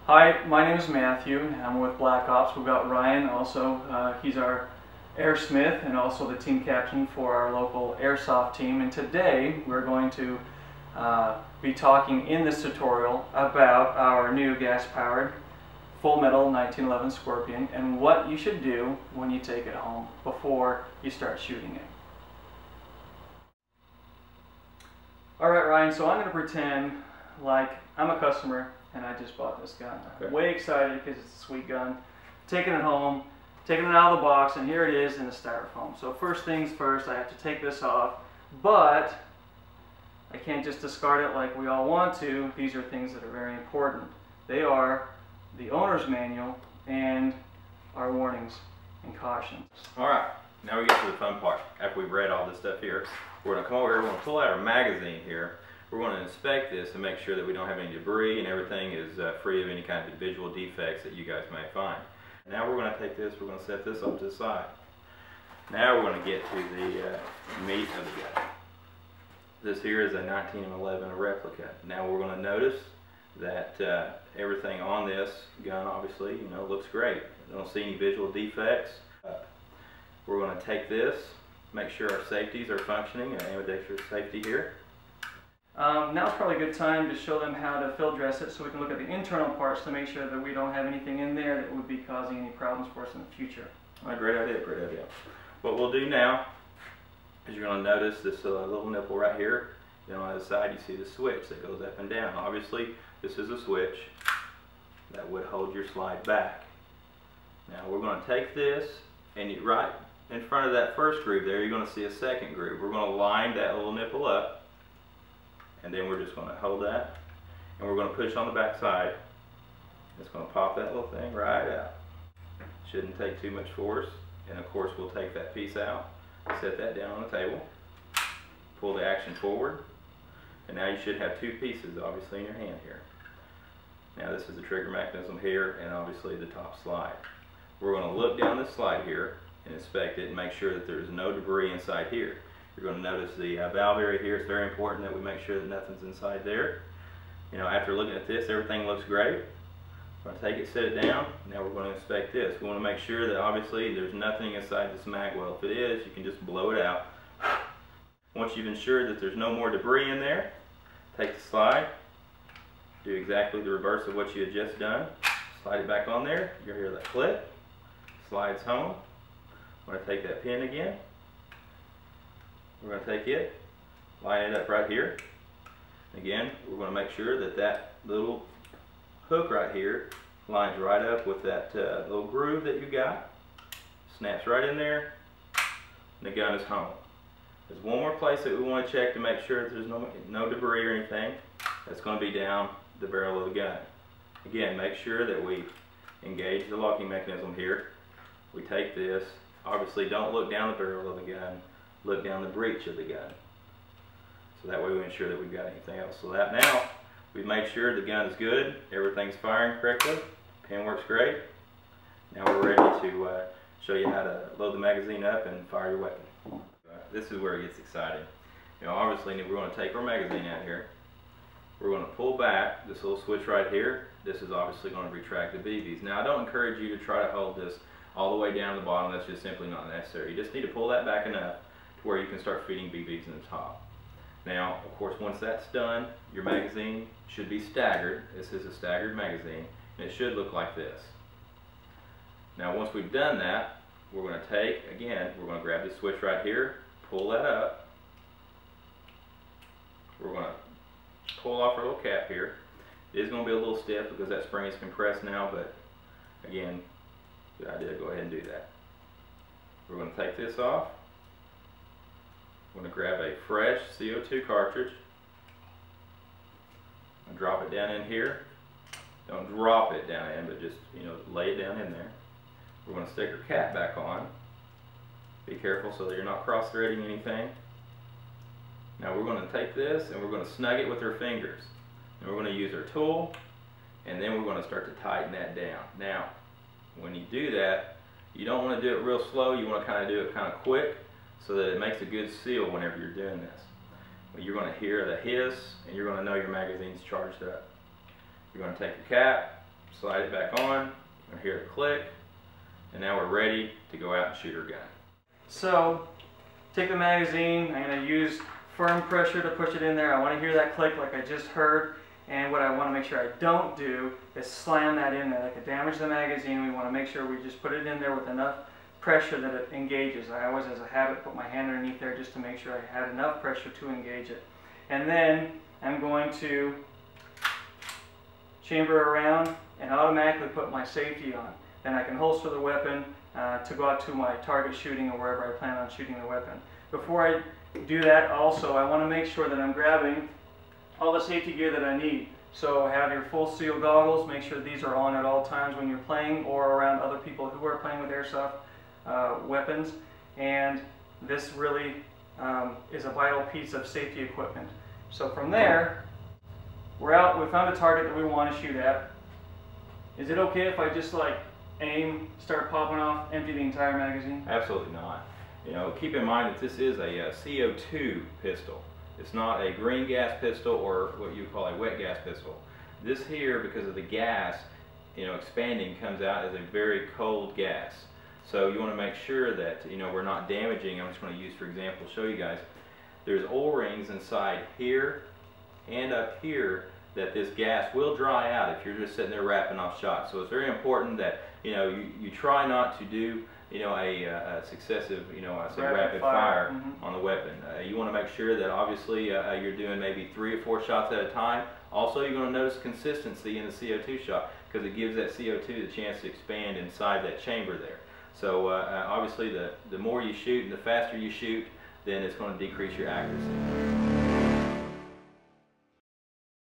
Hi, my name is Matthew. I'm with Black Ops. We've got Ryan also. He's our airsmith and also the team captain for our local airsoft team. And today we're going to be talking in this tutorial about our new gas-powered full metal 1911 Scorpion and what you should do when you take it home before you start shooting it. Alright Ryan, so I'm going to pretend like I'm a customer and I just bought this gun. Okay. I'm way excited because it's a sweet gun. Taking it home, taking it out of the box, and here it is in the styrofoam. So first things first, I have to take this off, but I can't just discard it like we all want to. These are things that are very important. They are the owner's manual and our warnings and cautions. Alright, now we get to the fun part. After we've read all this stuff here, we're going to come over here, we're going to pull out our magazine here. We're going to inspect this and make sure that we don't have any debris and everything is free of any kind of visual defects that you guys may find. Now we're going to take this, we're going to set this off to the side. Now we're going to get to the meat of the gun. This here is a 1911 replica. Now we're going to notice that everything on this gun obviously, looks great. I don't see any visual defects. We're going to take this, make sure our safeties are functioning, and ambidextrous safety here. Now's probably a good time to show them how to field dress it so we can look at the internal parts to make sure that we don't have anything in there that would be causing any problems for us in the future. Great idea, great idea. What we'll do now is you're going to notice this little nipple right here. On the side you see the switch that goes up and down. Obviously this is a switch that would hold your slide back. Now we're going to take this and right in front of that first groove there you're going to see a second groove. We're going to line that little nipple up. And then we're just going to hold that, and we're going to push on the back side. It's going to pop that little thing right out. Shouldn't take too much force. And of course we'll take that piece out, set that down on the table, pull the action forward, and now you should have two pieces obviously in your hand here. Now this is the trigger mechanism here and obviously the top slide. We're going to look down this slide here and inspect it and make sure that there's no debris inside here. You're going to notice the valve area here. It's very important that we make sure that nothing's inside there. After looking at this, everything looks great. We're going to take it, set it down. Now we're going to inspect this. We want to make sure that obviously there's nothing inside this mag well. If it is, you can just blow it out. Once you've ensured that there's no more debris in there, take the slide, do exactly the reverse of what you had just done. Slide it back on there. You'll hear that click. Slides home. I'm going to take that pin again. We're going to take it, line it up right here. Again, we're going to make sure that that little hook right here lines right up with that little groove that you got. Snaps right in there, and the gun is home. There's one more place that we want to check to make sure that there's no debris or anything. That's going to be down the barrel of the gun. Again, make sure that we engage the locking mechanism here. We take this, obviously don't look down the barrel of the gun. Look down the breech of the gun. So that way we ensure that we've got anything else. So that now we've made sure the gun is good, everything's firing correctly, pin works great. Now we're ready to show you how to load the magazine up and fire your weapon. This is where it gets exciting. Obviously we're going to take our magazine out here. We're going to pull back this little switch right here. This is obviously going to retract the BBs. Now I don't encourage you to try to hold this all the way down to the bottom. That's just simply not necessary. You just need to pull that back enough where you can start feeding BBs in the top. Now, of course, once that's done, your magazine should be staggered. This is a staggered magazine, and it should look like this. Now, once we've done that, we're going to take, again, we're going to grab this switch right here, pull that up. We're going to pull off our little cap here. It is going to be a little stiff because that spring is compressed now, but again, good idea to go ahead and do that. We're going to take this off. I'm going to grab a fresh CO2 cartridge and drop it down in here. Don't drop it down in, but just lay it down in there. We're going to stick our cap back on. Be careful so that you're not cross-threading anything. Now we're going to take this and we're going to snug it with our fingers. And we're going to use our tool, and then we're going to start to tighten that down. Now, when you do that, you don't want to do it real slow. You want to kind of do it kind of quick, so that it makes a good seal whenever you're doing this. Well, you're going to hear the hiss and you're going to know your magazine's charged up. You're going to take your cap, slide it back on, I hear a click, and now we're ready to go out and shoot our gun. So, take the magazine, I'm going to use firm pressure to push it in there. I want to hear that click like I just heard, and what I want to make sure I don't do is slam that in there. That could damage the magazine. We want to make sure we just put it in there with enough pressure that it engages. I always, as a habit, put my hand underneath there just to make sure I had enough pressure to engage it. And then I'm going to chamber around and automatically put my safety on. Then I can holster the weapon to go out to my target shooting or wherever I plan on shooting the weapon. Before I do that, also, I want to make sure that I'm grabbing all the safety gear that I need. So have your full seal goggles, make sure these are on at all times when you're playing or around other people who are playing with airsoft weapons. And this really is a vital piece of safety equipment. So from there, we're out, we found a target that we want to shoot at. Is it okay if I just like aim, start popping off, empty the entire magazine? Absolutely not. You know, keep in mind that this is a CO2 pistol. It's not a green gas pistol or what you call a wet gas pistol. This here, because of the gas, you know, expanding, comes out as a very cold gas. So you want to make sure that, you know, we're not damaging. I'm just going to use, for example, show you guys. There's O-rings inside here and up here that this gas will dry out if you're just sitting there wrapping off shots. So it's very important that, you know, you try not to do, you know, a successive, you know, I say rapid fire on the weapon. You want to make sure that obviously you're doing maybe 3 or 4 shots at a time. Also, you're going to notice consistency in the CO2 shot because it gives that CO2 the chance to expand inside that chamber there. So obviously the more you shoot and the faster you shoot, then it's going to decrease your accuracy.